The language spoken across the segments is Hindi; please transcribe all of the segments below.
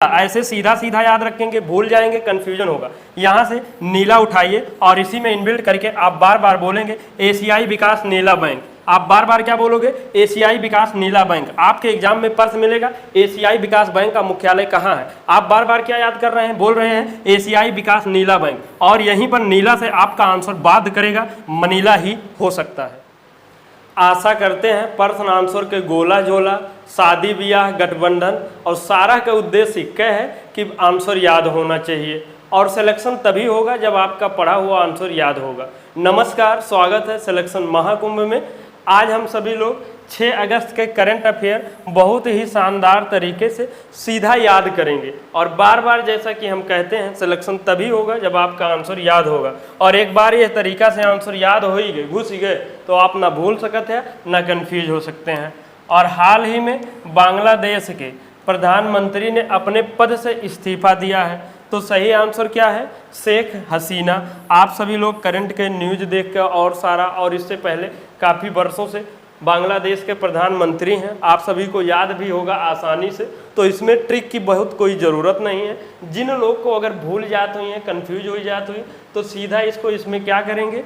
ऐसे सीधा सीधा याद रखेंगे, भूल जाएंगे, कंफ्यूजन होगा। यहाँ से नीला उठाइए और इसी में इनबिल्ट करके आप बार बार बोलेंगे एशियाई विकास नीला बैंक। आप बार बार क्या बोलोगे? एशियाई विकास नीला बैंक। आपके एग्जाम में प्रश्न मिलेगा एशियाई विकास बैंक का मुख्यालय कहाँ है। आप बार बार क्या याद कर रहे हैं? बोल रहे हैं एशियाई विकास नीला बैंक, और यहीं पर नीला से आपका आंसर बाध्य करेगा मनीला ही हो सकता है। आशा करते हैं प्रश्न आंसर के गोला झोला, शादी ब्याह, गठबंधन और सारा का उद्देश्य एक है कि आंसर याद होना चाहिए, और सिलेक्शन तभी होगा जब आपका पढ़ा हुआ आंसर याद होगा। नमस्कार, स्वागत है सिलेक्शन महाकुंभ में। आज हम सभी लोग 6 अगस्त के करंट अफेयर बहुत ही शानदार तरीके से सीधा याद करेंगे, और बार बार जैसा कि हम कहते हैं सिलेक्शन तभी होगा जब आपका आंसर याद होगा। और एक बार ये तरीका से आंसर याद हो ही गए, घुस ही गए, तो आप ना भूल सकते हैं ना कन्फ्यूज हो सकते हैं। और हाल ही में बांग्लादेश के प्रधानमंत्री ने अपने पद से इस्तीफा दिया है, तो सही आंसर क्या है? शेख हसीना। आप सभी लोग करंट के न्यूज़ देख कर और इससे पहले काफ़ी वर्षों से बांग्लादेश के प्रधानमंत्री हैं, आप सभी को याद भी होगा आसानी से, तो इसमें ट्रिक की बहुत कोई ज़रूरत नहीं है। जिन लोग को अगर भूल जात हुई हैं, कन्फ्यूज हो जात हुई, तो सीधा इसमें क्या करेंगे,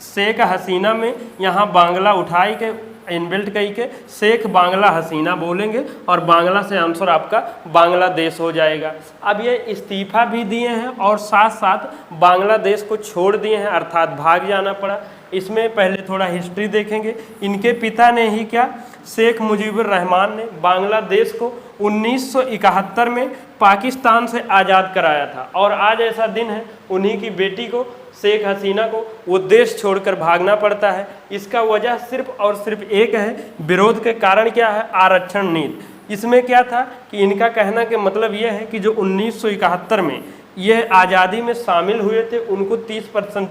शेख हसीना में यहाँ बांग्ला उठाई के इनबिल्ट कही के शेख बांग्ला हसीना बोलेंगे, और बांग्ला से आंसर आपका बांग्लादेश हो जाएगा। अब ये इस्तीफा भी दिए हैं और साथ साथ बांग्लादेश को छोड़ दिए हैं, अर्थात भाग जाना पड़ा। इसमें पहले थोड़ा हिस्ट्री देखेंगे। इनके पिता ने ही क्या, शेख मुजीबुर रहमान ने बांग्लादेश को 1971 में पाकिस्तान से आज़ाद कराया था, और आज ऐसा दिन है उन्हीं की बेटी को, शेख हसीना को, वो देश छोड़कर भागना पड़ता है। इसका वजह सिर्फ और सिर्फ एक है, विरोध के कारण क्या है, आरक्षण नीति। इसमें क्या था कि इनका कहना के मतलब यह है कि जो 1971 में यह आज़ादी में शामिल हुए थे, उनको 30%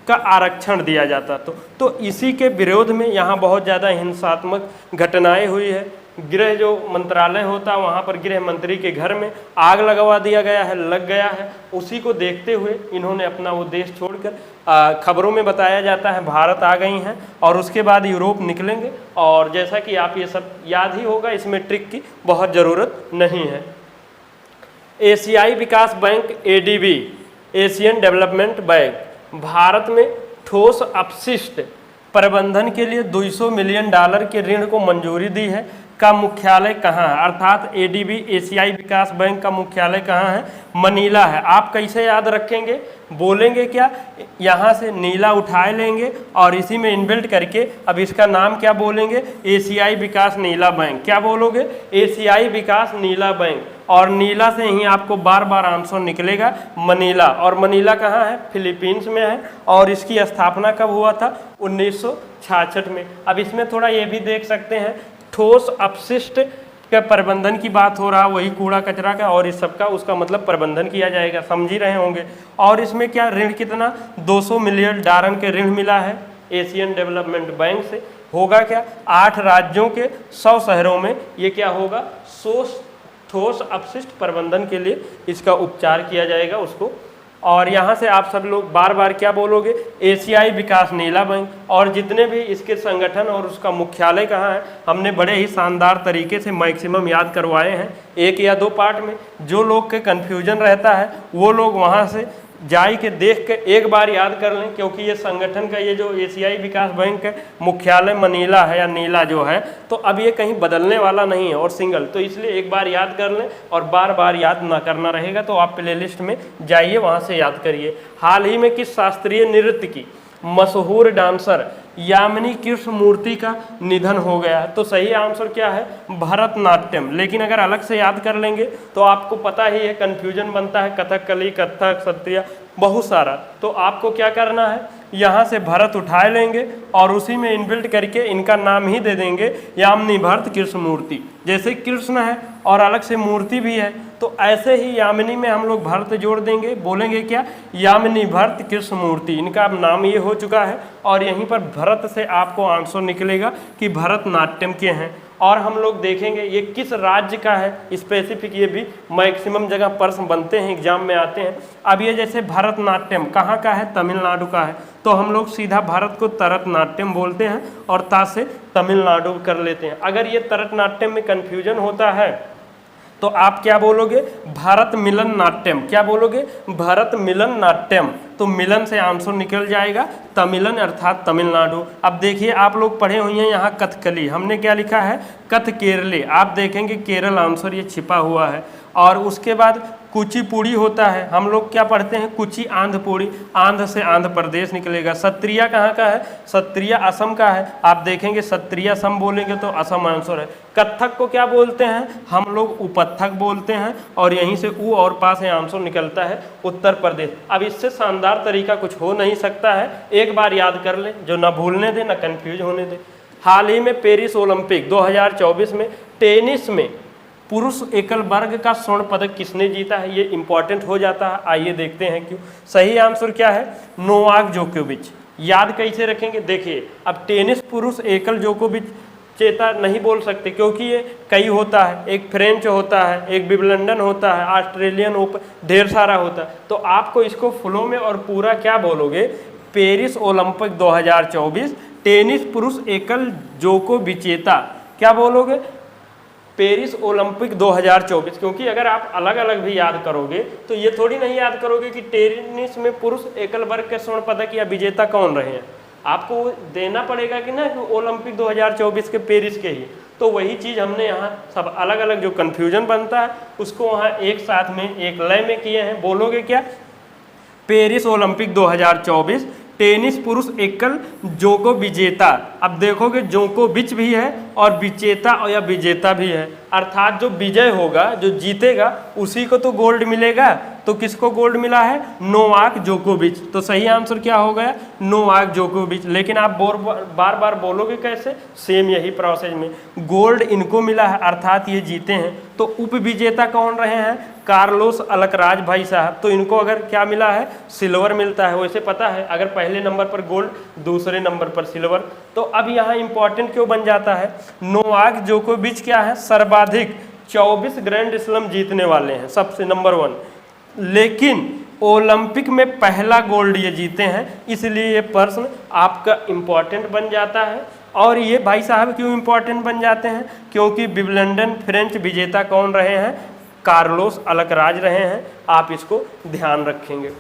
का आरक्षण दिया जाता। तो इसी के विरोध में यहाँ बहुत ज़्यादा हिंसात्मक घटनाएं हुई है। गृह जो मंत्रालय होता है वहाँ पर गृह मंत्री के घर में आग लगवा दिया गया है, लग गया है। उसी को देखते हुए इन्होंने अपना वो देश छोड़कर, खबरों में बताया जाता है भारत आ गई हैं, और उसके बाद यूरोप निकलेंगे। और जैसा कि आप ये सब याद ही होगा, इसमें ट्रिक की बहुत ज़रूरत नहीं है। एशियाई विकास bank ADB, Asian development bank, Bharat में ठोस अपशिष्ट प्रबंधन के लिए $200 मिलियन के ऋण को मंजूरी दी है। का मुख्यालय कहाँ है? अर्थात ADB एशियाई विकास बैंक का मुख्यालय कहाँ है? मनीला है। आप कैसे याद रखेंगे? बोलेंगे क्या, यहाँ से नीला उठाए लेंगे और इसी में इनबिल्ट करके अब इसका नाम क्या बोलेंगे, एशियाई विकास नीला बैंक। क्या बोलोगे? एशियाई विकास नीला बैंक, और नीला से ही आपको बार बार आंसर निकलेगा मनीला। और मनीला कहाँ है? फिलीपींस में है, और इसकी स्थापना कब हुआ था? 1966 में। अब इसमें थोड़ा ये भी देख सकते हैं, ठोस अपशिष्ट के प्रबंधन की बात हो रहा, वही कूड़ा कचरा का और इस सब का, उसका मतलब प्रबंधन किया जाएगा, समझ ही रहे होंगे। और इसमें क्या ऋण कितना, $200 मिलियन के ऋण मिला है एशियन डेवलपमेंट बैंक से। होगा क्या, 8 राज्यों के 100 शहरों में ये क्या होगा, ठोस अपशिष्ट प्रबंधन के लिए इसका उपचार किया जाएगा उसको। और यहाँ से आप सब लोग बार बार क्या बोलोगे, एशियाई विकास नीला बैंक। और जितने भी इसके संगठन और उसका मुख्यालय कहाँ है, हमने बड़े ही शानदार तरीके से मैक्सिमम याद करवाए हैं 1 या 2 पार्ट में। जो लोग के कन्फ्यूजन रहता है वो लोग वहाँ से जाई के देख के एक बार याद कर लें, क्योंकि ये संगठन का, ये जो एशियाई विकास बैंक है, मुख्यालय मनीला है या नीला जो है, तो अब ये कहीं बदलने वाला नहीं है और सिंगल, तो इसलिए एक बार याद कर लें और बार बार याद ना करना रहेगा। तो आप प्लेलिस्ट में जाइए, वहाँ से याद करिए। हाल ही में किस शास्त्रीय नृत्य की मशहूर डांसर यामिनी कृष्णमूर्ति का निधन हो गया है? तो सही आंसर क्या है, भरतनाट्यम। लेकिन अगर अलग से याद कर लेंगे तो आपको पता ही है, कन्फ्यूजन बनता है, कथकली, कथक, सत्रिया, बहुत सारा। तो आपको क्या करना है, यहाँ से भरत उठा लेंगे और उसी में इनबिल्ट करके इनका नाम ही दे देंगे यामिनी भरत कृष्णमूर्ति। जैसे कृष्ण है और अलग से मूर्ति भी है, तो ऐसे ही यामिनी में हम लोग भरत जोड़ देंगे, बोलेंगे क्या, यामिनी भरत कृष्णमूर्ति। इनका अब नाम ये हो चुका है, और यहीं पर भरत से आपको आंसर निकलेगा कि भरतनाट्यम के हैं। और हम लोग देखेंगे ये किस राज्य का है स्पेसिफिक, ये भी मैक्सिमम जगह प्रश्न बनते हैं, एग्जाम में आते हैं। अब ये जैसे भरतनाट्यम कहाँ का है, तमिलनाडु का है, तो हम लोग सीधा भारत को तरतनाट्यम बोलते हैं और ता से तमिलनाडु कर लेते हैं। अगर ये तरतनाट्यम में कन्फ्यूजन होता है तो आप क्या बोलोगे? भारत मिलन नाट्यम। क्या बोलोगे? भारत मिलन नाट्यम। तो मिलन से आंसर निकल जाएगा तमिलन अर्थात तमिलनाडु। अब देखिए आप लोग पढ़े हुए हैं यहाँ कथकली, हमने क्या लिखा है? कथ केरले। आप देखेंगे केरल आंसर ये छिपा हुआ है। और उसके बाद कुचिपुड़ी होता है, हम लोग क्या पढ़ते हैं? कुची आंध्रपुड़ी, आंध्र से आंध्र प्रदेश निकलेगा। सत्रिया कहाँ का है? सत्रिया असम का है। आप देखेंगे सत्रिया असम बोलेंगे तो असम आंसर है। कत्थक को क्या बोलते हैं? हम लोग उपत्थक बोलते हैं, और यहीं से ऊ और पास है आंसर निकलता है उत्तर प्रदेश। अब इससे शानदार तरीका कुछ हो नहीं सकता है, एक बार याद कर ले जो ना भूलने दे ना कंफ्यूज होने दे। हाल ही में पेरिस ओलंपिक 2024 में टेनिस में पुरुष एकल वर्ग का स्वर्ण पदक किसने जीता है? ये इंपॉर्टेंट हो जाता है। आइए देखते हैं क्यों। सही आंसर क्या है? नोवाक जोकोविच। याद कैसे रखेंगे? देखिए अब टेनिस पुरुष एकल जोकोविच चेता नहीं बोल सकते क्योंकि ये कई होता है, एक फ्रेंच होता है, एक विंबलडन होता है, ऑस्ट्रेलियन ओपन, ढेर सारा होता है। तो आपको इसको फ्लो में और पूरा क्या बोलोगे? पेरिस ओलंपिक 2024 टेनिस पुरुष एकल जोको विजेता। क्या बोलोगे? Paris Olympic 2024। क्योंकि अगर आप अलग अलग भी याद करोगे तो ये थोड़ी नहीं याद करोगे कि टेनिस में पुरुष एकल वर्ग के स्वर्ण पदक या विजेता कौन रहे हैं। आपको देना पड़ेगा कि ना कि ओलंपिक 2024 के पेरिस के ही। तो वही चीज़ हमने यहाँ सब अलग अलग जो कन्फ्यूजन बनता है उसको वहाँ एक साथ में एक लय में किए हैं। बोलोगे क्या? पेरिस ओलंपिक 2024 टेनिस पुरुष एकल जोको विजेता। अब देखोगे जोकोविच भी है और विजेता और या विजेता भी है, अर्थात जो विजय होगा, जो जीतेगा उसी को तो गोल्ड मिलेगा। तो किसको गोल्ड मिला है? नोवाक जोकोविच। तो सही आंसर क्या हो गया? नोवाक जोकोविच। लेकिन आप बार बार बोलोगे कैसे? सेम यही प्रोसेस में गोल्ड इनको मिला है अर्थात ये जीते हैं। तो उप विजेता कौन रहे हैं? कार्लोस अलकराज भाई साहब। तो इनको अगर क्या मिला है? सिल्वर मिलता है। वैसे पता है अगर पहले नंबर पर गोल्ड, दूसरे नंबर पर सिल्वर। तो अब यहाँ इंपॉर्टेंट क्यों बन जाता है? नोवाक जोकोविच क्या है? सर्वाधिक 24 ग्रैंड स्लैम जीतने वाले हैं, सबसे नंबर 1। लेकिन ओलंपिक में पहला गोल्ड ये जीते हैं, इसलिए ये प्रश्न आपका इंपॉर्टेंट बन जाता है। और ये भाई साहब क्यों इंपॉर्टेंट बन जाते हैं? क्योंकि विंबलडन फ्रेंच विजेता कौन रहे हैं? कार्लोस अलकराज रहे हैं। आप इसको ध्यान रखेंगे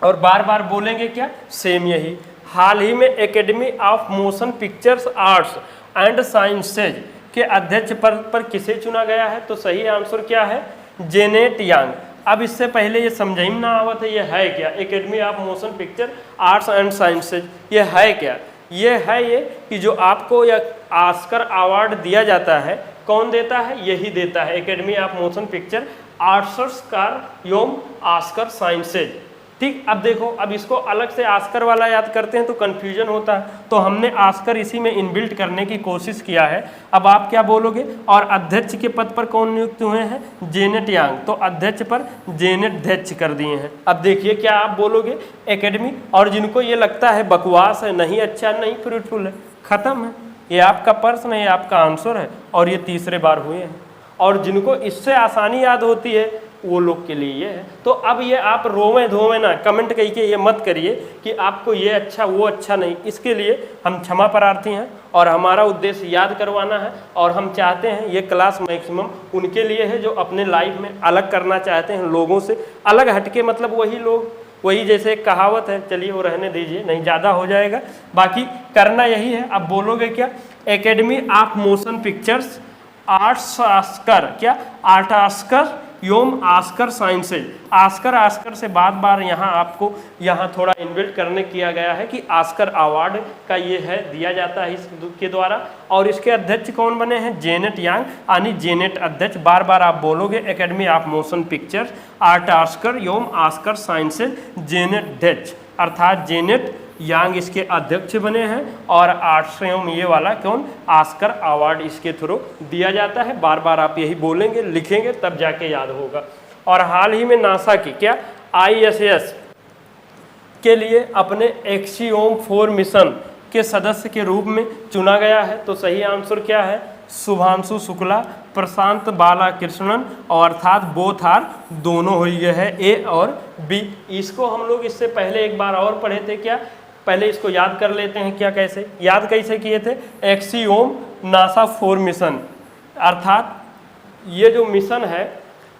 और बार बार बोलेंगे क्या? सेम यही। हाल ही में academy of motion pictures arts and sciences के अध्यक्ष पद पर किसे चुना गया है? तो सही आंसर क्या है? जेनेट यांग। अब इससे पहले ये समझ में ना आवत है ये है क्या? Academy of motion picture arts and sciences ये है क्या? ये है ये कि जो आपको या ऑस्कर अवार्ड दिया जाता है, कौन देता है? यही देता है, academy of motion picture arts car योम ऑस्कर साइंसेज। ठीक, अब देखो, अब इसको अलग से ऑस्कर वाला याद करते हैं तो कंफ्यूजन होता है, तो हमने ऑस्कर इसी में इनबिल्ट करने की कोशिश किया है। अब आप क्या बोलोगे? और अध्यक्ष के पद पर कौन नियुक्त हुए हैं? जेनेट यांग। तो अध्यक्ष पर जेनेट ध्यक्ष कर दिए हैं। अब देखिए क्या आप बोलोगे? एकेडमी। और जिनको ये लगता है बकवास है, नहीं अच्छा, नहीं फ्रूटफुल है, खत्म है, ये आपका प्रश्न है, ये आपका आंसर है, और ये तीसरे बार हुए हैं। और जिनको इससे आसानी याद होती है वो लोग के लिए ये है। तो अब ये आप रोवें धोवें ना, कमेंट करके ये मत करिए कि आपको ये अच्छा वो अच्छा नहीं। इसके लिए हम क्षमा प्रार्थी हैं और हमारा उद्देश्य याद करवाना है, और हम चाहते हैं ये क्लास मैक्सिमम उनके लिए है जो अपने लाइफ में अलग करना चाहते हैं, लोगों से अलग हटके। मतलब वही लोग, वही जैसे एक कहावत है, चलिए वो रहने दीजिए, नहीं ज़्यादा हो जाएगा, बाकी करना यही है। अब बोलोगे क्या? Academy of motion pictures arts Oscar, क्या आर्ट ऑस्कर योम ऑस्कर साइंसेज। ऑस्कर से बार यहाँ आपको यहाँ थोड़ा इनबिल्ट करने किया गया है कि ऑस्कर अवार्ड का ये है, दिया जाता है इसके द्वारा। और इसके अध्यक्ष कौन बने हैं? जेनेट यांग, यानी जेनेट अध्यक्ष। बार बार आप बोलोगे academy of motion pictures art Oscar योम ऑस्कर साइंसेज जेनेट ध्यक्ष, अर्थात जेनेट यांग इसके अध्यक्ष बने हैं। और आर्ट्स एवं ये वाला कौन? ऑस्कर अवार्ड इसके थ्रू दिया जाता है। बार बार आप यही बोलेंगे, लिखेंगे, तब जाके याद होगा। और हाल ही में नासा की क्या ISS के लिए अपने एक्सियोम 4 मिशन के सदस्य के रूप में चुना गया है। तो सही आंसर क्या है? शुभांशु शुक्ला, प्रशांत बालाकृष्णन, और अर्थात बोथ आर, दोनों हो गए हैं A और B। इसको हम लोग इससे पहले एक बार और पढ़े थे। क्या? पहले इसको याद कर लेते हैं। क्या कैसे याद कैसे किए थे? एक्सियोम नासा 4 मिशन, अर्थात ये जो मिशन है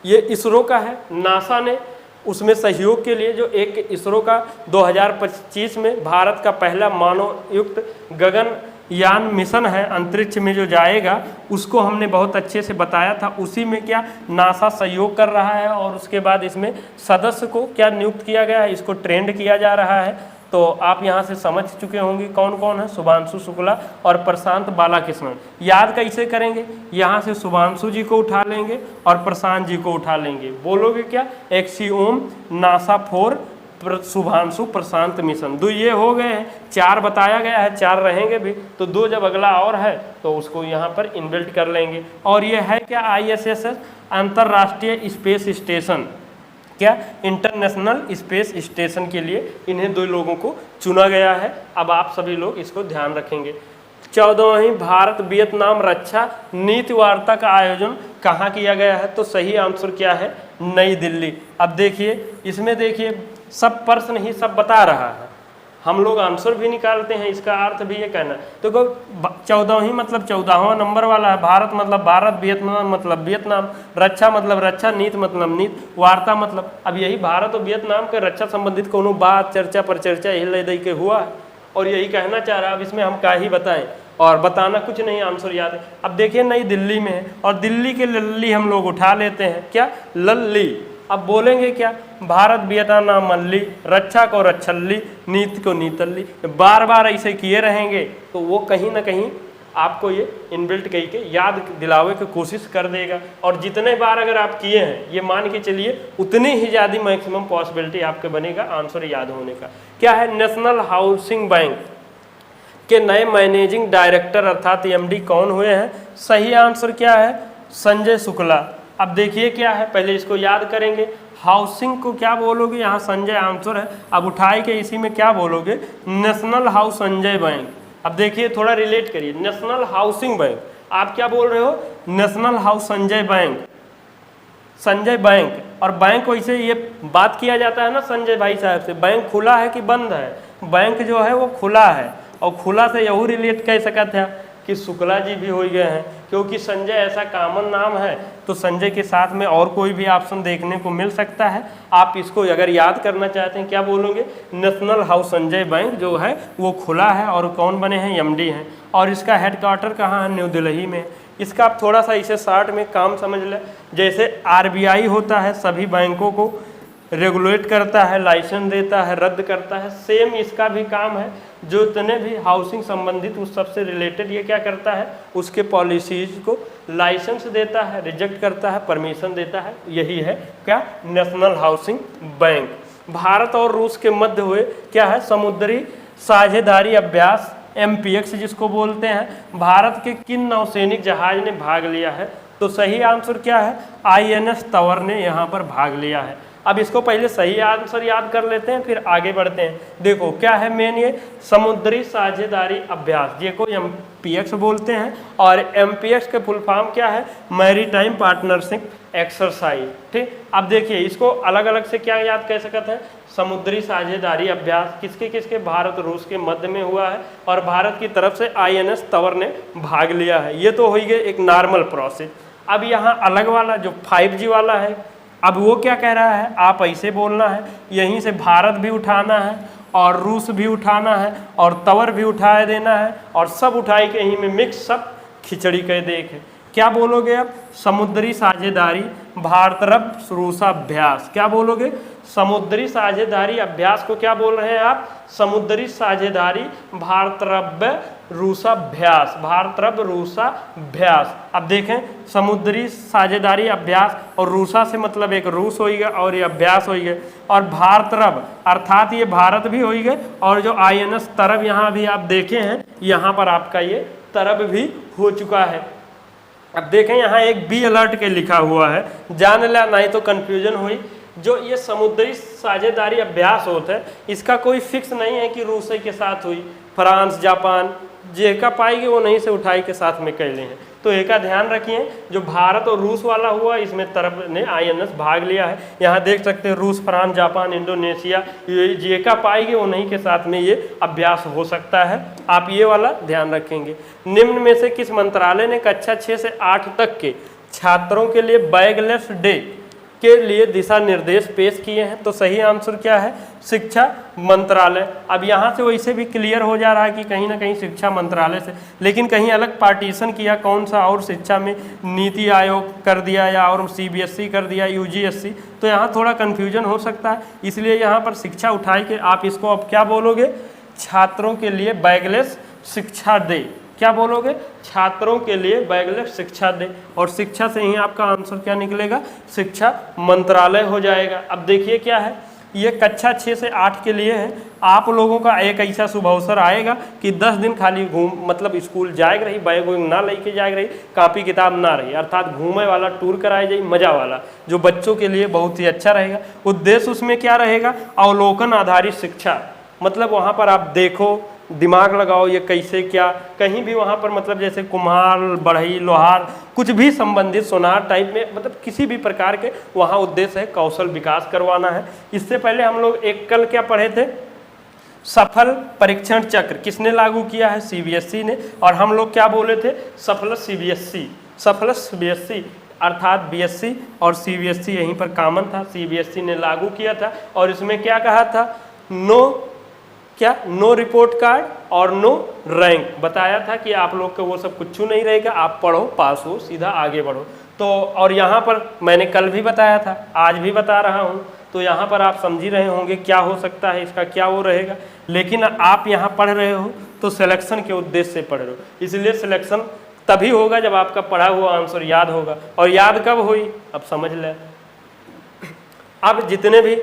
ये इसरो का है, नासा ने उसमें सहयोग के लिए जो एक इसरो का 2025 में भारत का पहला मानवयुक्त गगनयान मिशन है, अंतरिक्ष में जो जाएगा, उसको हमने बहुत अच्छे से बताया था। उसी में क्या नासा सहयोग कर रहा है और उसके बाद इसमें सदस्य को क्या नियुक्त किया गया है, इसको ट्रेंड किया जा रहा है। तो आप यहाँ से समझ चुके होंगे कौन कौन है, शुभांशु शुक्ला और प्रशांत बालाकृष्णन। याद कैसे करेंगे, यहाँ से शुभांशु जी को उठा लेंगे और प्रशांत जी को उठा लेंगे। बोलोगे क्या, axiom NASA for Shubhanshu Prashant mission. 2 ये हो गए हैं, 4 बताया गया है, 4 रहेंगे भी, तो 2 जब अगला और है तो उसको यहाँ पर इनबिल्ट कर लेंगे। और ये है क्या, ISS अंतर्राष्ट्रीय स्पेस स्टेशन, क्या इंटरनेशनल स्पेस स्टेशन के लिए इन्हें 2 लोगों को चुना गया है। अब आप सभी लोग इसको ध्यान रखेंगे। 14वीं भारत वियतनाम रक्षा नीति वार्ता का आयोजन कहाँ किया गया है, तो सही आंसर क्या है, नई दिल्ली। अब देखिए इसमें देखिए सब प्रश्न ही सब बता रहा है, हम लोग आंसर भी निकालते हैं, इसका अर्थ भी ये कहना। तो 14वीं मतलब 14वां नंबर वाला है, भारत मतलब भारत, वियतनाम मतलब वियतनाम, रक्षा मतलब रक्षा, नीति मतलब नीति, वार्ता मतलब अब यही भारत और वियतनाम के रक्षा संबंधित कोनो बात चर्चा पर चर्चा यही ले दे के हुआ है और यही कहना चाह रहा है। अब इसमें हम क्या ही बताएं, और बताना कुछ नहीं, आंसर याद है। अब देखिए नई दिल्ली में है और दिल्ली के लल्ली हम लोग उठा लेते हैं, क्या लल्ली। अब बोलेंगे क्या, भारत वियतनाम मल्ली, रक्षा को रक्षल्ली, नीति को नीतल्ली। बार बार ऐसे किए रहेंगे तो वो कहीं ना कहीं आपको ये इनबिल्ट कही के याद दिलावे की कोशिश कर देगा। और जितने बार अगर आप किए हैं ये मान के चलिए उतनी ही ज़्यादा मैक्सिमम पॉसिबिलिटी आपके बनेगा आंसर याद होने का। क्या है, नेशनल हाउसिंग बैंक के नए मैनेजिंग डायरेक्टर अर्थात MD कौन हुए हैं, सही आंसर क्या है, संजय शुक्ला। अब देखिए क्या है, पहले इसको याद करेंगे, हाउसिंग को क्या बोलोगे, यहाँ संजय आंसर है। अब उठाए के इसी में क्या बोलोगे, नेशनल हाउस संजय बैंक। अब देखिए थोड़ा रिलेट करिए, नेशनल हाउसिंग बैंक आप क्या बोल रहे हो, national house Sanjay bank, Sanjay bank. और बैंक वैसे ये बात किया जाता है ना संजय भाई साहब से, बैंक खुला है कि बंद है, बैंक जो है वो खुला है। और खुला से यहू रिलेट कह सकते हैं कि शुक्ला जी भी हो गए हैं, क्योंकि संजय ऐसा कॉमन नाम है तो संजय के साथ में और कोई भी ऑप्शन देखने को मिल सकता है। आप इसको अगर याद करना चाहते हैं क्या बोलोगे, नेशनल हाउस संजय बैंक जो है वो खुला है और कौन बने हैं, MD हैं। और इसका हेडक्वार्टर कहाँ है, न्यू दिल्ली में। इसका आप थोड़ा सा इसे शॉर्ट में काम समझ लें, जैसे RBI होता है सभी बैंकों को रेगुलेट करता है, लाइसेंस देता है, रद्द करता है, सेम इसका भी काम है। जो इतने भी हाउसिंग संबंधित उस सबसे रिलेटेड ये क्या करता है, उसके पॉलिसीज को लाइसेंस देता है, रिजेक्ट करता है, परमिशन देता है, यही है क्या, नेशनल हाउसिंग बैंक। भारत और रूस के मध्य हुए क्या है, समुद्री साझेदारी अभ्यास MPX जिसको बोलते हैं। भारत के किन नौसैनिक जहाज ने भाग लिया है, तो सही आंसर क्या है, INS तंवर ने यहाँ पर भाग लिया है। अब इसको पहले सही आंसर याद कर लेते हैं फिर आगे बढ़ते हैं। देखो क्या है मेन, ये समुद्री साझेदारी अभ्यास जिसको MPX बोलते हैं, और MPX के फुल फॉर्म क्या है, मैरीटाइम पार्टनरशिप एक्सरसाइज। ठीक, अब देखिए इसको अलग अलग से क्या याद कर सकते हैं, समुद्री साझेदारी अभ्यास किसके किसके, भारत रूस के मध्य में हुआ है और भारत की तरफ से INS तंवर ने भाग लिया है। ये तो हो गई एक नॉर्मल प्रोसेस। अब यहाँ अलग वाला जो 5G वाला है, अब वो क्या कह रहा है, आप ऐसे बोलना है, यहीं से भारत भी उठाना है और रूस भी उठाना है और तंवर भी उठाए देना है और सब उठाई के यहीं में मिक्स सब खिचड़ी कह देखे। क्या बोलोगे अब, समुद्री साझेदारी भारत रूस अभ्यास, क्या बोलोगे, समुद्री साझेदारी अभ्यास को क्या बोल रहे हैं आप, समुद्री साझेदारी भारत रूसाभ्यास, भारत रूसाभ्यास। अब देखें समुद्री साझेदारी अभ्यास और रूसा से मतलब एक रूस हो गया और ये अभ्यास हो गया, और भारत अर्थात ये भारत भी हो गए, और जो INS तरब यहाँ भी आप देखे हैं, यहाँ पर आपका ये तरब भी हो चुका है। अब देखें यहाँ एक B अलर्ट के लिखा हुआ है, जान लिया नहीं तो कंफ्यूजन हुई। जो ये समुद्री साझेदारी अभ्यास होता है इसका कोई फिक्स नहीं है कि रूस के साथ हुई, फ्रांस जापान जेका पाएगी वो नहीं से उठाई के साथ में कैले हैं। तो एक का ध्यान रखिए, जो भारत और रूस वाला हुआ इसमें तरफ ने INS भाग लिया है। यहाँ देख सकते हैं रूस, फ्रांस, जापान, इंडोनेशिया, ये जेका पाएगी वो नहीं के साथ में ये अभ्यास हो सकता है। आप ये वाला ध्यान रखेंगे। निम्न में से किस मंत्रालय ने कक्षा 6 से 8 तक के छात्रों के लिए बैगलेस डे के लिए दिशा निर्देश पेश किए हैं। तो सही आंसर क्या है? शिक्षा मंत्रालय। अब यहाँ से वैसे भी क्लियर हो जा रहा है कि कहीं ना कहीं शिक्षा मंत्रालय से, लेकिन कहीं अलग पार्टीशन किया कौन सा, और शिक्षा में नीति आयोग कर दिया या और CBSE कर दिया, UGSC, तो यहाँ थोड़ा कन्फ्यूजन हो सकता है। इसलिए यहाँ पर शिक्षा उठाई के आप इसको अब क्या बोलोगे? छात्रों के लिए बैगलेस शिक्षा डे। क्या बोलोगे? छात्रों के लिए बैगलेस शिक्षा डे। और शिक्षा से ही आपका आंसर क्या निकलेगा? शिक्षा मंत्रालय हो जाएगा। अब देखिए क्या है, ये कक्षा 6 से 8 के लिए है। आप लोगों का एक ऐसा शुभ अवसर आएगा कि 10 दिन खाली मतलब स्कूल जाएग रही, बैग वैग ना लेके जाएग रही, कापी किताब ना रही, अर्थात घूमे वाला टूर कराया जाए, मजा वाला, जो बच्चों के लिए बहुत ही अच्छा रहेगा। उद्देश्य उसमें क्या रहेगा? अवलोकन आधारित शिक्षा। मतलब वहाँ पर आप देखो, दिमाग लगाओ, ये कैसे क्या, कहीं भी वहाँ पर मतलब जैसे कुम्हार, बढ़ई, लोहार, कुछ भी संबंधित सोनार टाइप में, मतलब किसी भी प्रकार के वहाँ उद्देश्य है कौशल विकास करवाना है। इससे पहले हम लोग एक कल क्या पढ़े थे? सफल परीक्षण चक्र किसने लागू किया है? CBSE ने। और हम लोग क्या बोले थे? सफल CBSE, सफल CBSE, अर्थात BSc और CBSE यहीं पर कॉमन था, CBSE ने लागू किया था। और इसमें क्या कहा था? नो रिपोर्ट कार्ड और नो रैंक बताया था कि आप लोग का वो सब कुछ नहीं रहेगा, आप पढ़ो, पास हो, सीधा आगे बढ़ो। तो और यहाँ पर मैंने कल भी बताया था, आज भी बता रहा हूँ, तो यहाँ पर आप समझ ही रहे होंगे क्या हो सकता है, इसका क्या वो रहेगा। लेकिन आप यहाँ पढ़ रहे हो तो सिलेक्शन के उद्देश्य से पढ़ रहे हो, इसलिए सिलेक्शन तभी होगा जब आपका पढ़ा हुआ आंसर याद होगा। और याद कब हुई? अब समझ लें। अब जितने भी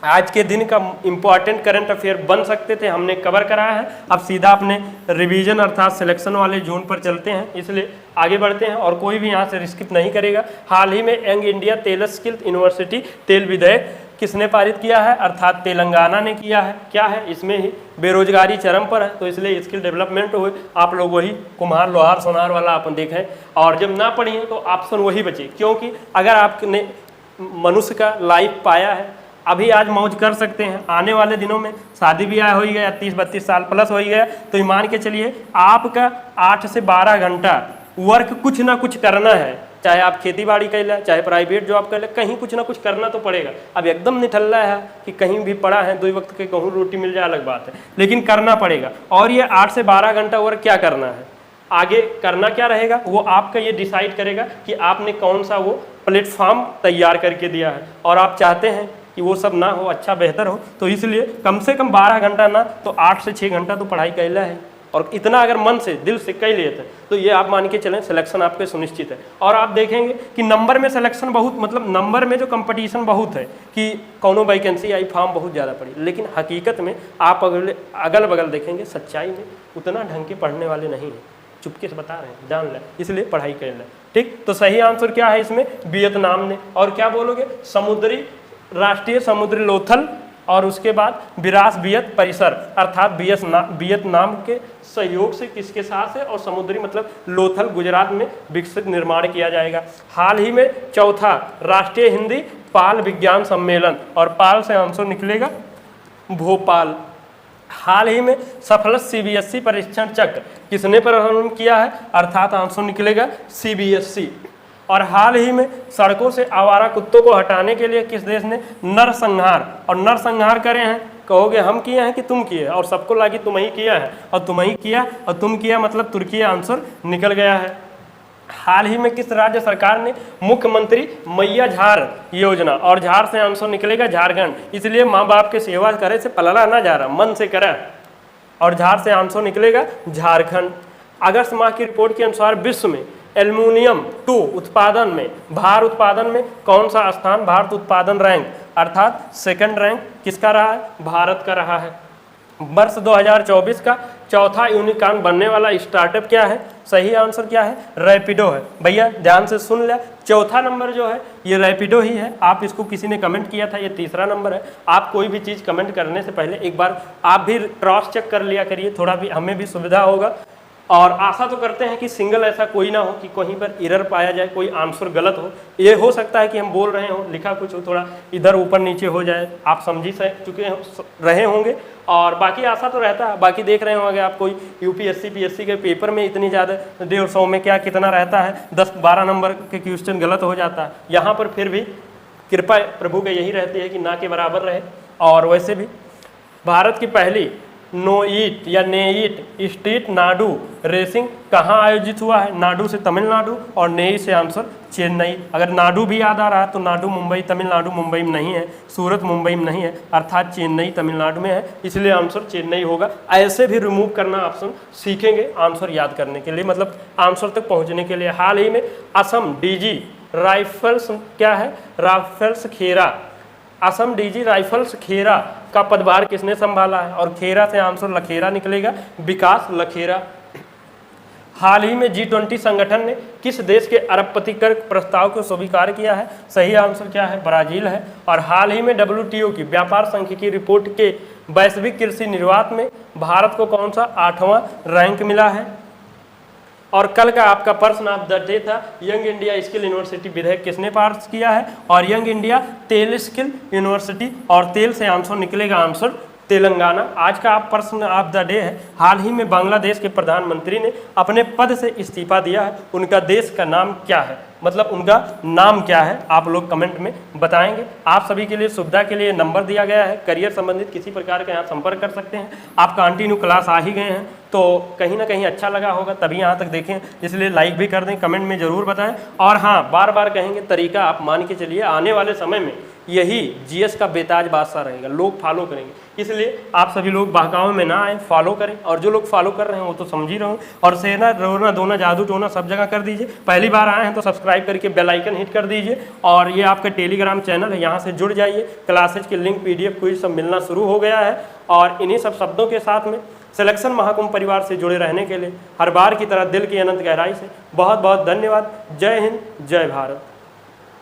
आज के दिन का इम्पॉर्टेंट करंट अफेयर बन सकते थे हमने कवर कराया है। अब सीधा अपने रिवीजन अर्थात सिलेक्शन वाले जोन पर चलते हैं, इसलिए आगे बढ़ते हैं और कोई भी यहाँ से स्किप नहीं करेगा। हाल ही में यंग इंडिया तेल स्किल यूनिवर्सिटी तेल विधेयक किसने पारित किया है? अर्थात तेलंगाना ने किया है। क्या है? इसमें ही बेरोजगारी चरम पर है, तो इसलिए स्किल डेवलपमेंट हुए। आप लोग वही कुम्हार, लोहार, सोनार वाला अपन देखें, और जब ना पढ़िए तो ऑप्शन वही बचे, क्योंकि अगर आपने मनुष्य का लाइफ पाया है, अभी आज मौज कर सकते हैं, आने वाले दिनों में शादी ब्याह हो ही गया, 30-32 साल प्लस हो ही गया, तो मान के चलिए आपका 8 से 12 घंटा वर्क कुछ ना कुछ करना है। चाहे आप खेती बाड़ी कर लें, चाहे प्राइवेट जॉब कर लें, कहीं कुछ ना कुछ करना तो पड़ेगा। अब एकदम निठल्ला है कि कहीं भी पड़ा है, 2 वक्त के कहूँ रोटी मिल जाए अलग बात है, लेकिन करना पड़ेगा। और ये 8 से 12 घंटा वर्क क्या करना है, आगे करना क्या रहेगा, वो आपका ये डिसाइड करेगा कि आपने कौन सा वो प्लेटफॉर्म तैयार करके दिया है। और आप चाहते हैं कि वो सब ना हो, अच्छा बेहतर हो, तो इसलिए कम से कम 12 घंटा ना तो 8 से 6 घंटा तो पढ़ाई कैला है। और इतना अगर मन से दिल से कह लिए थे तो ये आप मान के चलें सिलेक्शन आपके सुनिश्चित है। और आप देखेंगे कि नंबर में सिलेक्शन बहुत, मतलब नंबर में जो कंपटीशन बहुत है कि कौनो वैकेंसी आई, फॉर्म बहुत ज़्यादा पड़ी, लेकिन हकीकत में आप अगल बगल देखेंगे सच्चाई में उतना ढंग के पढ़ने वाले नहीं हैं। चुपके से बता रहे हैं, जान लें, इसलिए पढ़ाई कर लें। ठीक, तो सही आंसर क्या है इसमें? वियतनाम ने। और क्या बोलोगे? राष्ट्रीय समुद्री लोथल और उसके बाद विरास वियत परिसर अर्थात वियतनाम के सहयोग से किसके साथ है? और समुद्री मतलब लोथल गुजरात में विकसित निर्माण किया जाएगा। हाल ही में 4था राष्ट्रीय हिंदी पाल विज्ञान सम्मेलन, और पाल से आंसर निकलेगा भोपाल। हाल ही में सफल CBSE परीक्षण चक्र किसने प्रारंभ किया है? अर्थात आंसर निकलेगा CBSE। और हाल ही में सड़कों से आवारा कुत्तों को हटाने के लिए किस देश ने नरसंहार, और नरसंहार करे हैं? कहोगे हम किए हैं कि तुम किए, और सबको लागी तुम ही किया है, और तुम ही किया और तुम किया मतलब तुर्की, आंसर निकल गया है। हाल ही में किस राज्य सरकार ने मुख्यमंत्री मैया झार योजना, और झार से आंसर निकलेगा झारखंड, इसलिए माँ बाप के सेवा करे से पलला ना जा रहा, मन से करा, और झार से आंसर निकलेगा झारखंड। अगस्त माह की रिपोर्ट के अनुसार विश्व में एल्युमिनियम 2 उत्पादन में, भार उत्पादन में कौन सा स्थान? भारत उत्पादन रैंक अर्थात सेकंड रैंक किसका रहा है? भारत का रहा है। वर्ष 2024 का चौथा यूनिकॉर्न बनने वाला स्टार्टअप क्या है? सही आंसर क्या है? रैपिडो है। भैया ध्यान से सुन लिया, चौथा नंबर जो है ये रैपिडो ही है। आप इसको किसी ने कमेंट किया था, ये तीसरा नंबर है। आप कोई भी चीज़ कमेंट करने से पहले एक बार आप भी क्रॉस चेक कर लिया करिए, थोड़ा भी हमें भी सुविधा होगा। और आशा तो करते हैं कि सिंगल ऐसा कोई ना हो कि कहीं पर एरर पाया जाए, कोई आंसर गलत हो। ये हो सकता है कि हम बोल रहे हो, लिखा कुछ हो, थोड़ा इधर ऊपर नीचे हो जाए, आप समझ ही चुके रहे होंगे। और बाकी आशा तो रहता है, बाकी देख रहे होंगे आप कोई यूपीएससी पीएससी के पेपर में इतनी ज़्यादा 150 में क्या कितना रहता है, 10-12 नंबर के क्वेश्चन गलत हो जाता है। यहाँ पर फिर भी कृपा प्रभु की यही रहती है कि ना के बराबर रहे। और वैसे भी भारत की पहली नोईट या नेईट स्ट्रीट नाडू रेसिंग कहाँ आयोजित हुआ है? नाडू से तमिलनाडु और नेई से आंसर चेन्नई। अगर नाडू भी याद आ रहा है तो नाडू मुंबई, तमिलनाडु मुंबई में नहीं है, सूरत मुंबई में नहीं है, अर्थात चेन्नई तमिलनाडु में है, इसलिए आंसर चेन्नई होगा। ऐसे भी रिमूव करना ऑप्शन सीखेंगे आंसर याद करने के लिए, मतलब आंसर तक पहुँचने के लिए। हाल ही में असम डीजी राइफल्स क्या है? राइफल्स खेरा, असम डीजी राइफल्स खेरा का पदभार किसने संभाला है? और खेरा से आंसर लखेरा निकलेगा, विकास लखेरा। हाल ही में G20 संगठन ने किस देश के अरबपति कर प्रस्ताव को स्वीकार किया है? सही आंसर क्या है? ब्राजील है। और हाल ही में WTO की व्यापार संघ की रिपोर्ट के वैश्विक कृषि निर्यात में भारत को कौन सा 8वां रैंक मिला है? और कल का आपका प्रश्न ऑफ द डे था, यंग इंडिया स्किल यूनिवर्सिटी विधेयक किसने पास किया है? और यंग इंडिया तेल स्किल यूनिवर्सिटी, और तेल से आंसर निकलेगा आंसर तेलंगाना। आज का आप प्रश्न ऑफ द डे है, हाल ही में बांग्लादेश के प्रधानमंत्री ने अपने पद से इस्तीफा दिया है, उनका देश का नाम क्या है? मतलब उनका नाम क्या है? आप लोग कमेंट में बताएंगे। आप सभी के लिए सुविधा के लिए नंबर दिया गया है, करियर संबंधित किसी प्रकार का यहाँ संपर्क कर सकते हैं। आप कंटिन्यू क्लास आ ही गए हैं तो कहीं ना कहीं अच्छा लगा होगा तभी यहाँ तक देखें, इसलिए लाइक भी कर दें, कमेंट में ज़रूर बताएं। और हाँ, बार बार कहेंगे, तरीका आप मान के चलिए, आने वाले समय में यही जीएस का बेताज बादशाह रहेगा, लोग फॉलो करेंगे, इसलिए आप सभी लोग बहकावे में ना आए, फॉलो करें। और जो लोग फॉलो कर रहे हैं वो तो समझ ही रहे हो। और सेना रोना धोना जादू टोना सब जगह कर दीजिए। पहली बार आए हैं तो सब्सक्राइब करके बेल आइकन हिट कर दीजिए। और ये आपका टेलीग्राम चैनल है, यहाँ से जुड़ जाइए। क्लासेज के लिंक PDF क्विज सब मिलना शुरू हो गया है। और इन्हीं सब शब्दों के साथ में सिलेक्शन महाकुंभ परिवार से जुड़े रहने के लिए हर बार की तरह दिल की अनंत गहराई से बहुत बहुत धन्यवाद। जय हिंद, जय भारत।